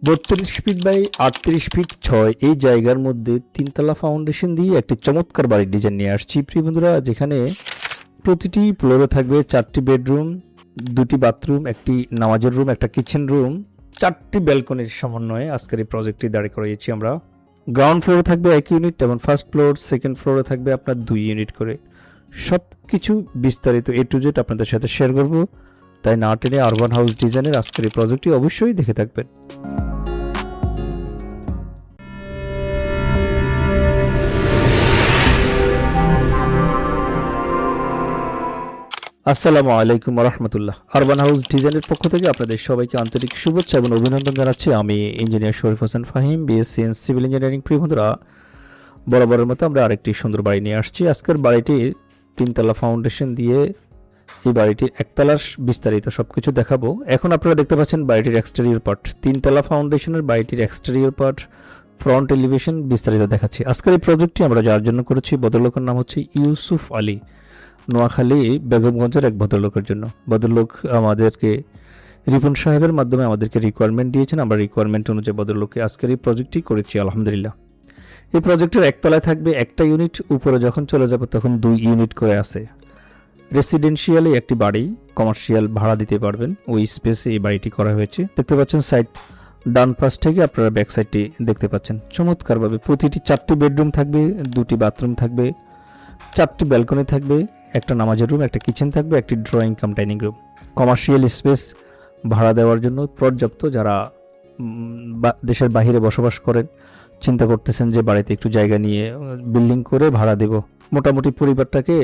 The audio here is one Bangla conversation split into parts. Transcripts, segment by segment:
32 ফিট বাই 38 ফিট 6 এই জায়গার মধ্যে তিনতলা ফাউন্ডেশন দিয়ে একটি চমৎকার বাড়ির ডিজাইন নিয়ে আসছি প্রিয় বন্ধুরা, যেখানে প্রতিটি ফ্লোরে থাকবে 4টি বেডরুম, 2টি বাথরুম, একটি নামাজের রুম, একটা কিচেন রুম, 4টি ব্যালকনির সমন্বয়ে আজকের এই প্রজেক্টটি দাঁড় করিয়েছি আমরা। গ্রাউন্ড ফ্লোরে থাকবে 1 ইউনিট এবং ফার্স্ট ফ্লোর সেকেন্ড ফ্লোরে থাকবে আপনার 2 ইউনিট করে। সব কিছু বিস্তারিত A to Z আপনাদের সাথে শেয়ার করব, তাই না টেনে আরবান হাউস ডিজাইনের আজকের এই প্রজেক্টটি অবশ্যই দেখে থাকবেন। আসসালামু আলাইকুম রহমতুল্লাহ। আরবান হাউস ডিজাইনের পক্ষ থেকে আপনাদের সবাইকে আন্তরিক শুভেচ্ছা এবং অভিনন্দন জানাচ্ছি। আমি engineer Sharif Hossain Fahim, BSc in civil engineering. প্রিয় বন্ধুরা, বরাবরের মতো আমরা আরেকটি সুন্দর বাড়ি নিয়ে আসছি। আজকের বাড়িটির তিনতলা ফাউন্ডেশন দিয়ে এই বাড়িটির একতলার বিস্তারিত সবকিছু দেখাবো। এখন আপনারা দেখতে পাচ্ছেন বাড়িটির এক্সটেরিয়র পার্ট, তিনতলা ফাউন্ডেশনের বাড়িটির এক্সটেরিয়র পার্ট, ফ্রন্ট এলিভেশন বিস্তারিত দেখাচ্ছি। আজকের এই প্রজেক্টটি আমরা যার জন্য করেছি, ভদ্রলোকের নাম হচ্ছে ইউসুফ আলী, নোয়াখালী বেগমগঞ্জের এক ভদ্রলোকের জন্য। ভদ্রলোক আমাদেরকে রিপন সাহেবের মাধ্যমে আমাদেরকে রিকোয়ারমেন্ট দিয়েছেন, আমরা রিকোয়ারমেন্ট অনুযায়ী ভদ্রলোককে আজকের এই প্রজেক্টটি করেছি আলহামদুলিল্লাহ। এই প্রজেক্টের একতলায় থাকবে একটা ইউনিট, উপরে যখন চলে যাব তখন 2 ইউনিট করে আছে। রেসিডেন্সিয়ালি একটি বাড়ি, কমার্শিয়াল ভাড়া দিতে পারবেন ওই স্পেসে এই বাড়িটি করা হয়েছে। দেখতে পাচ্ছেন সাইড ডান পাশ থেকে আপনারা ব্যাক সাইডটি দেখতে পাচ্ছেন চমৎকারভাবে। প্রতিটি 4টি বেডরুম থাকবে, 2টি বাথরুম থাকবে, 4টি ব্যালকনি থাকবে, একটা নামাজের রুম, একটা কিচেন থাকবে, একটি drawing cum dining room. Commercial space ভাড়া দেওয়ার জন্য পর্যাপ্ত। যারা দেশের বাইরে বসবাস করেন, চিন্তা করতেছেন যে বাড়িতে একটু জায়গা নিয়ে বিল্ডিং করে ভাড়া দেব, মোটামুটি পরিবারটাকে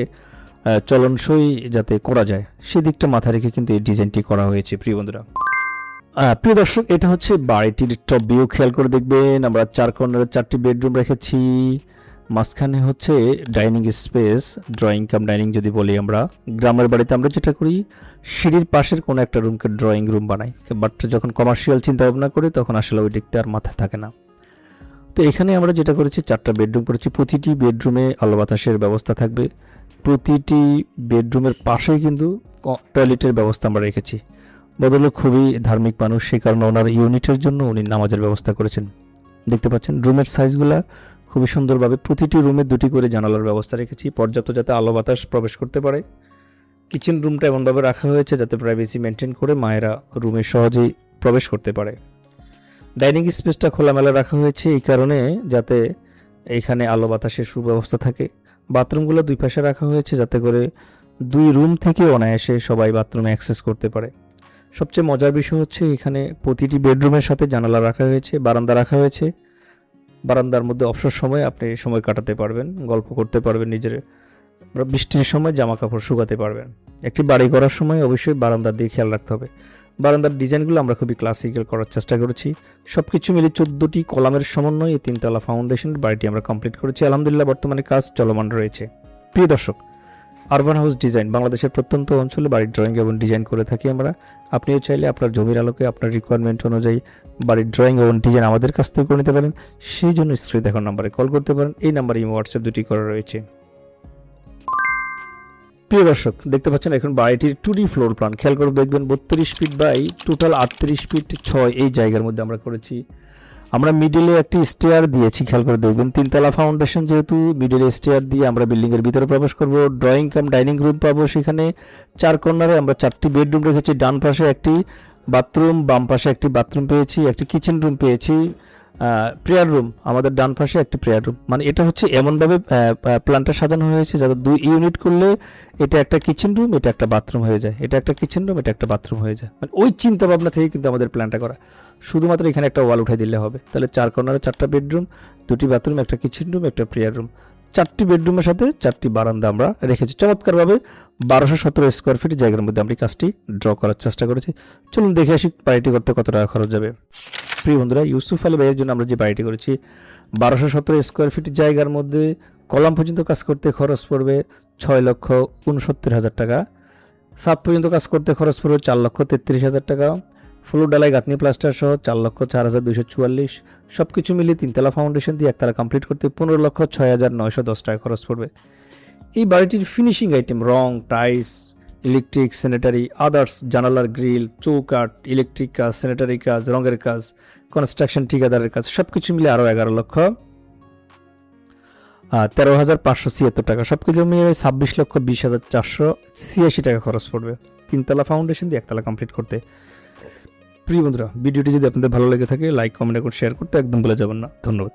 চলনসই যাতে করা যায় সেদিকটা মাথায় রেখে কিন্তু এই ডিজাইনটি করা হয়েছে প্রিয় বন্ধুরা। প্রিয় দর্শক, এটা হচ্ছে বাড়িটির টপ ভিউ। খেয়াল করে দেখবেন আমরা 4 কর্নারে 4টি বেডরুম রেখেছি। মাঝখানে হচ্ছে dining space, drawing cum dining যদি বলি আমরা। গ্রামের বাড়িতে আমরা যেটা করি, সিঁড়ির পাশের কোনো একটা রুমকে ড্রয়িং রুম বানাই, বাট যখন কমার্শিয়াল চিন্তা ভাবনা করি তখন আসলে ওই দিকটা আর মাথায় থাকে না। তো এখানে আমরা যেটা করেছি, 4টা বেডরুম করেছি। প্রতিটি বেডরুমে আলো বাতাসের ব্যবস্থা থাকবে। প্রতিটি বেডরুমের পাশেই কিন্তু টয়লেটের ব্যবস্থা আমরা রেখেছি। ভদ্রলোক খুবই ধার্মিক মানুষ, সেই কারণে ওনার ইউনিটের জন্য উনি নামাজের ব্যবস্থা করেছেন। দেখতে পাচ্ছেন রুমের সাইজগুলা খুবই সুন্দরভাবে। প্রতিটি রুমে 2টি করে জানালার ব্যবস্থা রেখেছি, পর্যাপ্ত যাতে আলো বাতাস প্রবেশ করতে পারে। কিচেন রুমটা এমনভাবে রাখা হয়েছে যাতে প্রাইভেসি মেনটেন করে মায়েরা রুমে সহজেই প্রবেশ করতে পারে। ডাইনিং স্পেসটা খোলামেলা রাখা হয়েছে এই কারণে যাতে এখানে আলো বাতাসের সুব্যবস্থা থাকে। বাথরুমগুলো 2 পাশে রাখা হয়েছে যাতে করে 2 রুম থেকে অনায়াসে সবাই বাথরুমে অ্যাক্সেস করতে পারে। সবচেয়ে মজার বিষয় হচ্ছে এখানে প্রতিটি বেডরুমের সাথে জানালা রাখা হয়েছে, বারান্দা রাখা হয়েছে। বারান্দার মধ্যে অবসর সময় আপনি সময় কাটাতে পারবেন, গল্প করতে পারবেন, নিজের বৃষ্টির সময় জামা কাপড় শুকাতে পারবেন। একটি বাড়ি করার সময় অবশ্যই বারান্দার দিকে খেয়াল রাখতে হবে। বারান্দার ডিজাইনগুলো আমরা খুবই ক্লাসিক্যাল করার চেষ্টা করেছি। সব কিছু মিলে 14টি কলামের সমন্বয়ে এই তিনতলা ফাউন্ডেশনের বাড়িটি আমরা কমপ্লিট করেছি আলহামদুলিল্লাহ। বর্তমানে কাজ চলমান রয়েছে। প্রিয় দর্শক, আরবান হাউস ডিজাইন বাংলাদেশের প্রত্যন্ত অঞ্চলে বাড়ির ড্রয়িং এবং ডিজাইন করে থাকি আমরা। আপনিও চাইলে আপনার জমির আলোকে আপনার রিকোয়ারমেন্ট অনুযায়ী বাড়ির ড্রয়িং এবং ডিজাইন আমাদের কাছ থেকে করে নিতে পারেন। সেই জন্য স্ক্রিনে দেখানো নাম্বারে কল করতে পারেন। এই নাম্বারে হোয়াটসঅ্যাপ 2টি করা রয়েছে। প্রিয় দর্শক, দেখতে পাচ্ছেন এখন বাড়িটির 2D ফ্লোর প্ল্যান। খেয়াল করে দেখবেন 32 ফিট বাই টোটাল 38 ফিট 6 এই জায়গার মধ্যে আমরা করেছি। আমরা মিডিলে একটি স্টেয়ার দিয়েছি, খেয়াল করে দেখবেন। তিনতলা ফাউন্ডেশন যেহেতু, মিডিলে স্টেয়ার দিয়ে আমরা বিল্ডিংয়ের ভিতরে প্রবেশ করব। ড্রয়িং কাম ডাইনিং রুম পাবো। সেখানে 4 কর্নারে আমরা 4টি বেডরুম রেখেছি। ডান পাশে একটি বাথরুম, বাম পাশে একটি বাথরুম পেয়েছি, একটি কিচেন রুম পেয়েছি, প্রেয়ার রুম আমাদের ডান পাশে একটি প্রেয়ার রুম। মানে এটা হচ্ছে এমনভাবে প্ল্যানটা সাজানো হয়েছে যাতে 2 ইউনিট করলে এটা একটা কিচেন রুম, এটা একটা বাথরুম হয়ে যায়, এটা একটা কিচেন রুম, এটা একটা বাথরুম হয়ে যায়। মানে ওই চিন্তা ভাবনা থেকে কিন্তু আমাদের প্ল্যানটা করা। শুধুমাত্র এখানে একটা ওয়াল উঠে দিলে হবে। তাহলে 4 কর্নারে 4টা বেডরুম, 2টি বাথরুম, একটা কিচেন রুম, একটা প্রেয়ার রুম, 4টি বেডরুমের সাথে 4টি বারান্দা আমরা রেখেছি। চমৎকারভাবে 1217 স্কোয়ার ফিট জায়গার মধ্যে আমরা কাজটি ড্র করার চেষ্টা করেছি। চলুন দেখে আসি বাড়িটি করতে কত টাকা খরচ যাবে। প্রিয় বন্ধুরা, ইউসুফ আলী ভাইয়ের জন্য আমরা যে বাড়িটি করেছি 1217 স্কোয়ার ফিট জায়গার মধ্যে কলাম পর্যন্ত কাজ করতে খরচ পড়বে 6,69,000 টাকা। ছাদ পর্যন্ত কাজ করতে খরচ পড়বে 4,33,000 টাকা। ফ্লোর ডালাই গাঁথনি প্লাস্টার সহ 4,04,244। সব কিছু মিলিয়ে তিনতলা ফাউন্ডেশন দিয়ে একতলা কমপ্লিট করতে 15,06,910 টাকা খরচ পড়বে। এই বাড়িটির ফিনিশিং আইটেম, রং, টাইলস ইলেকট্রিক, স্যানিটারি, আদার্স, জানালার গ্রিল, চৌকাঠ, ইলেকট্রিক কাজ, স্যানিটারি কাজ, রঙের কাজ, কনস্ট্রাকশন ঠিকাদারের কাজ সব কিছু মিলে আরও 11,13,576 টাকা, সব কিছু মিলে 26,20,486 টাকা খরচ পড়বে তিনতলা ফাউন্ডেশন দিয়ে একতলা কমপ্লিট করতে। প্রিয় বন্ধুরা, ভিডিওটি যদি আপনাদের ভালো লেগে থাকে লাইক, কমেন্ট এবং শেয়ার করতে একদম ভুলে যাবেন না। ধন্যবাদ।